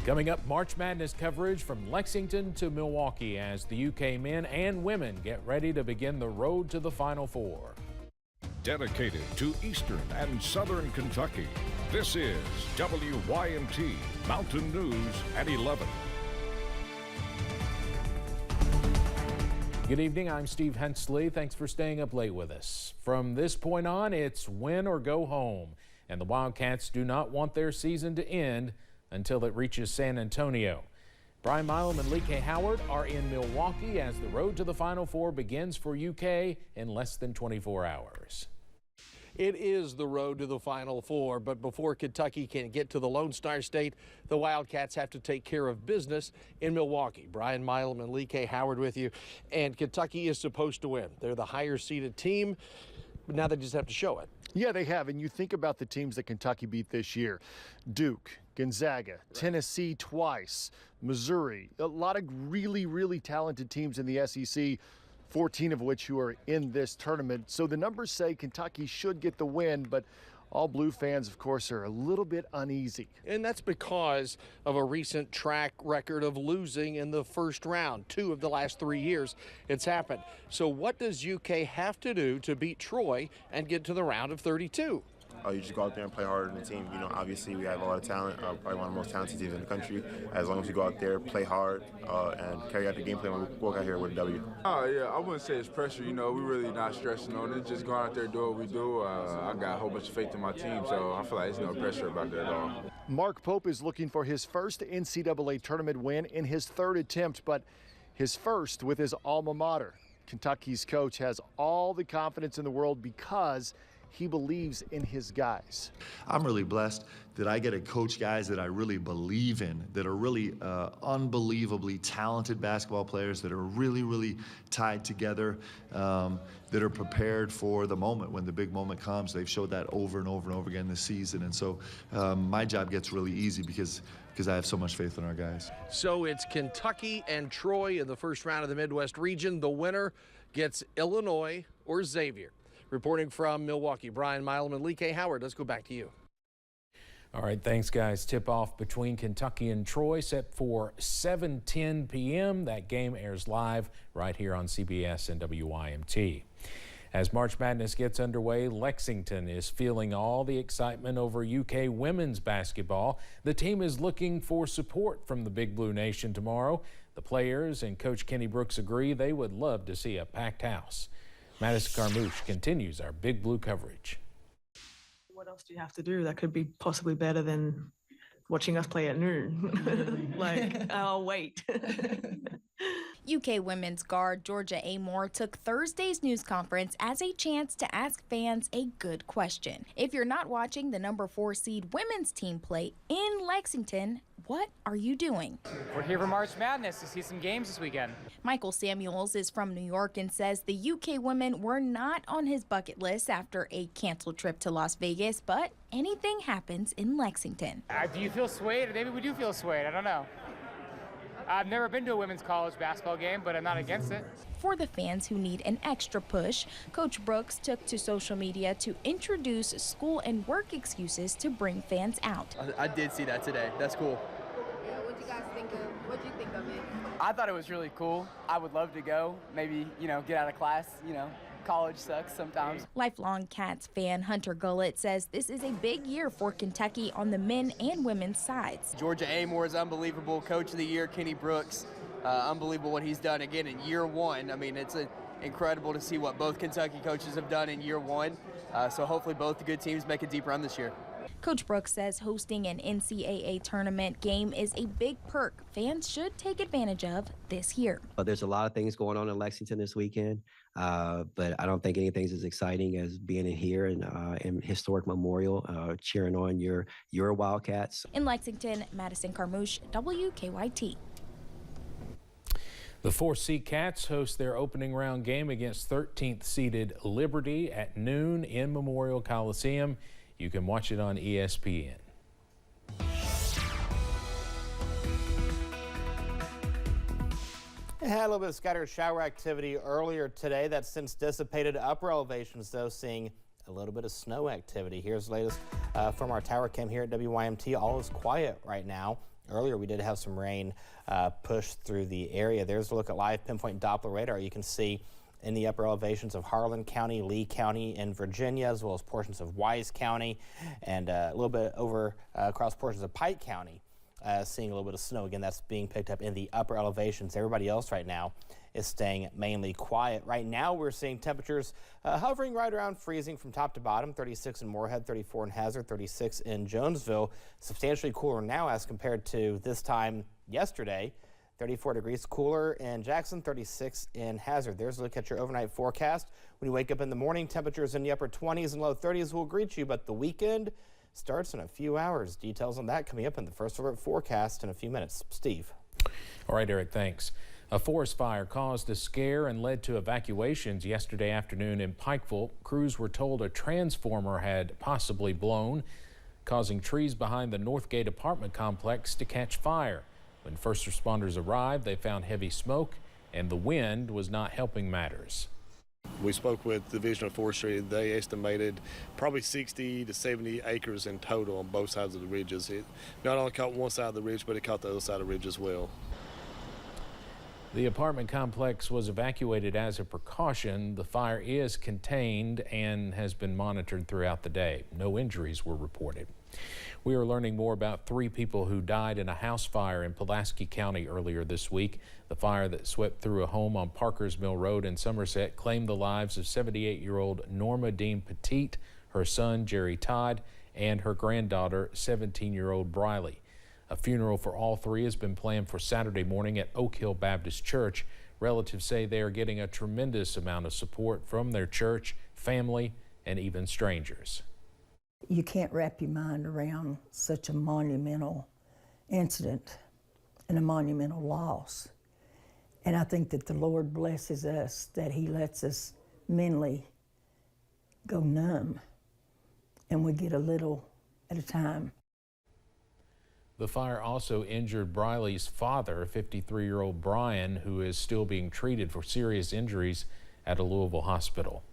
Coming up, March Madness coverage from Lexington to Milwaukee as the UK men and women get ready to begin the road to the Final Four. Dedicated to Eastern and Southern Kentucky, this is WYMT Mountain News at 11. Good evening, I'm Steve Hensley. Thanks for staying up late with us. From this point on, it's win or go home, and the Wildcats do not want their season to end until it reaches San Antonio. Brian Milam and Lee K. Howard are in Milwaukee as the road to the Final Four begins for UK in less than 24 hours. It is the road to the Final Four, but before Kentucky can get to the Lone Star State, the Wildcats have to take care of business in Milwaukee. Brian Milam and Lee K. Howard with you, and Kentucky is supposed to win. They're the higher-seeded team, but now they just have to show it. Yeah, they have, and you think about the teams that Kentucky beat this year. Duke, Gonzaga, Tennessee twice, Missouri, a lot of really, really talented teams in the SEC, 14 of which who are in this tournament. So the numbers say Kentucky should get the win, but all Blue fans, of course, are a little bit uneasy. And that's because of a recent track record of losing in the first round. 2 of the last 3 years it's happened. So what does UK have to do to beat Troy and get to the round of 32? You just go out there and play hard in the team. You know, obviously we have a lot of talent, probably one of the most talented teams in the country. As long as you go out there, play hard, and carry out the game plan, we'll walk out here with a W. Oh, yeah, I wouldn't say it's pressure. You know, we're really not stressing on it. Just going out there, do what we do. I got a whole bunch of faith in my team, so I feel like there's no pressure about that at all. Mark Pope is looking for his first NCAA tournament win in his 3rd attempt, but his first with his alma mater. Kentucky's coach has all the confidence in the world because he believes in his guys. I'm really blessed that I get to coach guys that I really believe in, that are really unbelievably talented basketball players, that are really, really tied together, that are prepared for the moment. When the big moment comes, they've showed that over and over and over again this season. And so my job gets really easy because I have so much faith in our guys. So it's Kentucky and Troy in the first round of the Midwest region. The winner gets Illinois or Xavier. Reporting from Milwaukee, Brian Milam and Lee K. Howard. Let's go back to you. All right, thanks, guys. Tip-off between Kentucky and Troy set for 7:10 p.m. That game airs live right here on CBS and WYMT. As March Madness gets underway, Lexington is feeling all the excitement over UK women's basketball. The team is looking for support from the Big Blue Nation tomorrow. The players and Coach Kenny Brooks agree they would love to see a packed house. Madison Carmouche continues our Big Blue coverage. What else do you have to do that could be possibly better than watching us play at noon? Like, I'll wait. UK women's guard Georgia Amore took Thursday's news conference as a chance to ask fans a good question. If you're not watching the number 4 seed women's team play in Lexington, what are you doing? We're here for March Madness to see some games this weekend. Michael Samuels is from New York and says the UK women were not on his bucket list after a canceled trip to Las Vegas, but anything happens in Lexington. Do you feel swayed? Maybe we do feel swayed. I don't know. I've never been to a women's college basketball game, but I'm not against it. For the fans who need an extra push, Coach Brooks took to social media to introduce school and work excuses to bring fans out. I did see that today. That's cool. Yeah, what do you guys think of? What do you think of it? I thought it was really cool. I would love to go. Maybe, get out of class, College sucks sometimes. Lifelong Cats fan Hunter Gullett says this is a big year for Kentucky on the men and women's sides. Georgia Amore is unbelievable. Coach of the year, Kenny Brooks, unbelievable what he's done again in year 1. I mean, it's incredible to see what both Kentucky coaches have done in year 1. So hopefully both the good teams make a deep run this year. Coach Brooks says hosting an NCAA tournament game is a big perk fans should take advantage of this year. There's a lot of things going on in Lexington this weekend, but I don't think anything's as exciting as being in here in historic Memorial, cheering on your Wildcats. In Lexington, Madison Carmouche, WKYT. The 4C Cats host their opening round game against 13th seeded Liberty at noon in Memorial Coliseum. You can watch it on ESPN. It had a little bit of scattered shower activity earlier today that's since dissipated. Upper elevations, though, seeing a little bit of snow activity. Here's the latest from our tower cam here at WYMT. All is quiet right now. earlier we did have some rain push through the area. There's a look at live pinpoint Doppler radar. You can see in the upper elevations of Harlan County, Lee County, and Virginia, as well as portions of Wise County, and a little bit over across portions of Pike County, seeing a little bit of snow. Again, that's being picked up in the upper elevations. Everybody else right now is staying mainly quiet. Right now, we're seeing temperatures hovering right around freezing from top to bottom. 36 in Moorhead, 34 in Hazard, 36 in Jonesville. Substantially cooler now as compared to this time yesterday. 34 degrees cooler in Jackson, 36 in Hazard. There's a look at your overnight forecast. When you wake up in the morning, temperatures in the upper 20s and low 30s will greet you, but the weekend starts in a few hours. Details on that coming up in the First Alert forecast in a few minutes. Steve. All right, Eric, thanks. A forest fire caused a scare and led to evacuations yesterday afternoon in Pikeville. Crews were told a transformer had possibly blown, causing trees behind the Northgate apartment complex to catch fire. When first responders arrived, they found heavy smoke, and the wind was not helping matters. We spoke with the Division of Forestry. They estimated probably 60 to 70 acres in total on both sides of the ridges. It not only caught one side of the ridge, but it caught the other side of the ridge as well. The apartment complex was evacuated as a precaution. The fire is contained and has been monitored throughout the day. No injuries were reported. We are learning more about 3 people who died in a house fire in Pulaski County earlier this week. The fire that swept through a home on Parkers Mill Road in Somerset claimed the lives of 78-year-old Norma Dean Petite, her son Jerry Todd, and her granddaughter 17-year-old Briley. A funeral for all 3 has been planned for Saturday morning at Oak Hill Baptist Church. Relatives say they are getting a tremendous amount of support from their church, family, and even strangers. You can't wrap your mind around such a monumental incident and a monumental loss. And I think that the Lord blesses us, that He lets us mentally go numb, and we get a little at a time. The fire also injured Briley's father, 53-year-old Brian, who is still being treated for serious injuries at a Louisville hospital.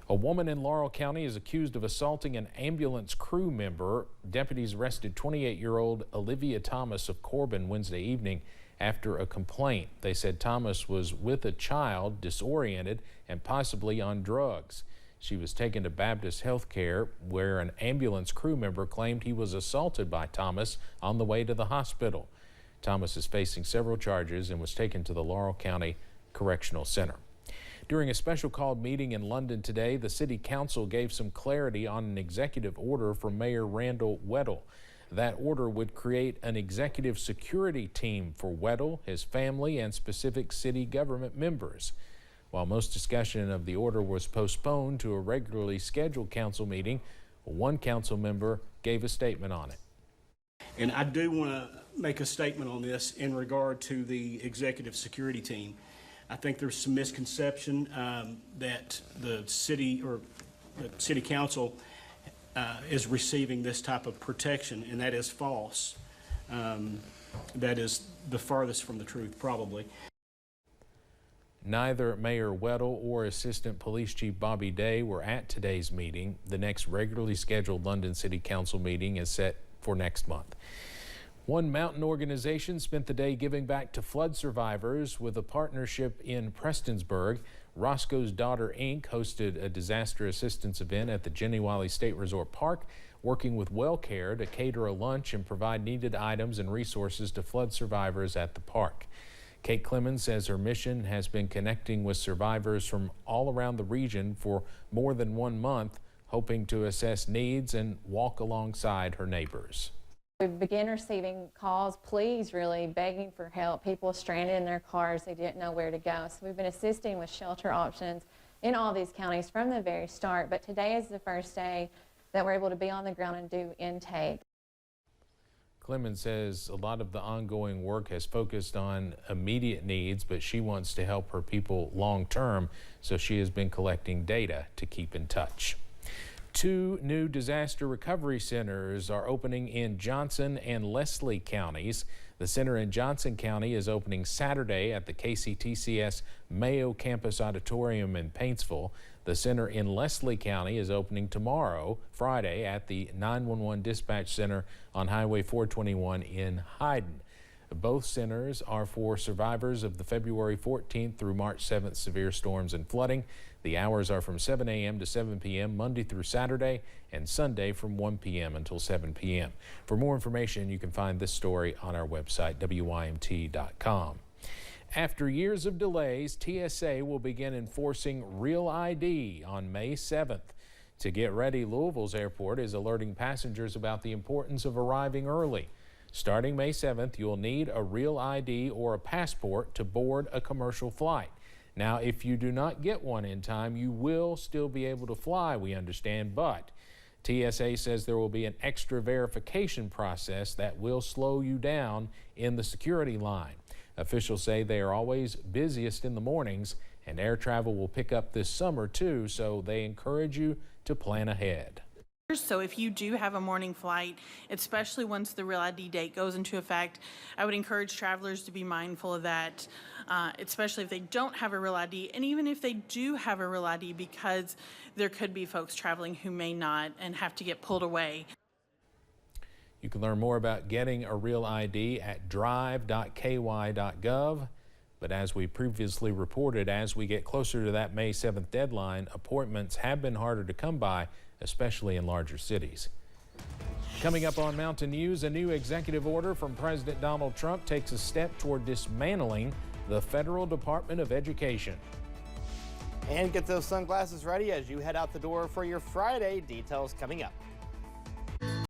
A woman in Laurel County is accused of assaulting an ambulance crew member. Deputies arrested 28-year-old Olivia Thomas of Corbin Wednesday evening after a complaint. They said Thomas was with a child, disoriented, and possibly on drugs. She was taken to Baptist Health Care, where an ambulance crew member claimed he was assaulted by Thomas on the way to the hospital. Thomas is facing several charges and was taken to the Laurel County Correctional Center. During a special called meeting in London today, the City Council gave some clarity on an executive order from Mayor Randall Weddle. That order would create an executive security team for Weddle, his family, and specific city government members. While most discussion of the order was postponed to a regularly scheduled council meeting, one council member gave a statement on it. And I do want to make a statement on this in regard to the executive security team. I think there's some misconception that the city or the city council is receiving this type of protection, and that is false. That is the farthest from the truth, probably. Neither Mayor Weddle or Assistant Police Chief Bobby Day were at today's meeting. The next regularly scheduled London City Council meeting is set for next month. One mountain organization spent the day giving back to flood survivors with a partnership in Prestonsburg. Roscoe's Daughter, Inc. hosted a disaster assistance event at the Jenny Wiley State Resort Park, working with WellCare to cater a lunch and provide needed items and resources to flood survivors at the park. Kate Clemens says her mission has been connecting with survivors from all around the region for more than 1 month, hoping to assess needs and walk alongside her neighbors. We began receiving calls, pleas really, begging for help, people stranded in their cars, they didn't know where to go. So we've been assisting with shelter options in all these counties from the very start, but today is the first day that we're able to be on the ground and do intake. Clemens says a lot of the ongoing work has focused on immediate needs, but she wants to help her people long term, so she has been collecting data to keep in touch. 2 new disaster recovery centers are opening in Johnson and Leslie counties. The center in Johnson County is opening Saturday at the KCTCS Mayo Campus Auditorium in Paintsville. The center in Leslie County is opening tomorrow, Friday, at the 911 Dispatch Center on Highway 421 in Hyden. Both centers are for survivors of the February 14th through March 7th severe storms and flooding. The hours are from 7 a.m. to 7 p.m. Monday through Saturday, and Sunday from 1 p.m. until 7 p.m. For more information, you can find this story on our website, WYMT.com. After years of delays, TSA will begin enforcing Real ID on May 7th. To get ready, Louisville's airport is alerting passengers about the importance of arriving early. Starting May 7th, you'll need a Real ID or a passport to board a commercial flight. Now, if you do not get one in time, you will still be able to fly, we understand, but TSA says there will be an extra verification process that will slow you down in the security line. Officials say they are always busiest in the mornings, and air travel will pick up this summer too, so they encourage you to plan ahead. So if you do have a morning flight, especially once the Real ID date goes into effect, I would encourage travelers to be mindful of that, especially if they don't have a Real ID, and even if they do have a Real ID, because there could be folks traveling who may not and have to get pulled away. You can learn more about getting a Real ID at drive.ky.gov. But as we previously reported, as we get closer to that May 7th deadline, appointments have been harder to come by, especially in larger cities. Coming up on Mountain News, a new executive order from President Donald Trump takes a step toward dismantling the Federal Department of Education. And get those sunglasses ready as you head out the door for your Friday. Details coming up.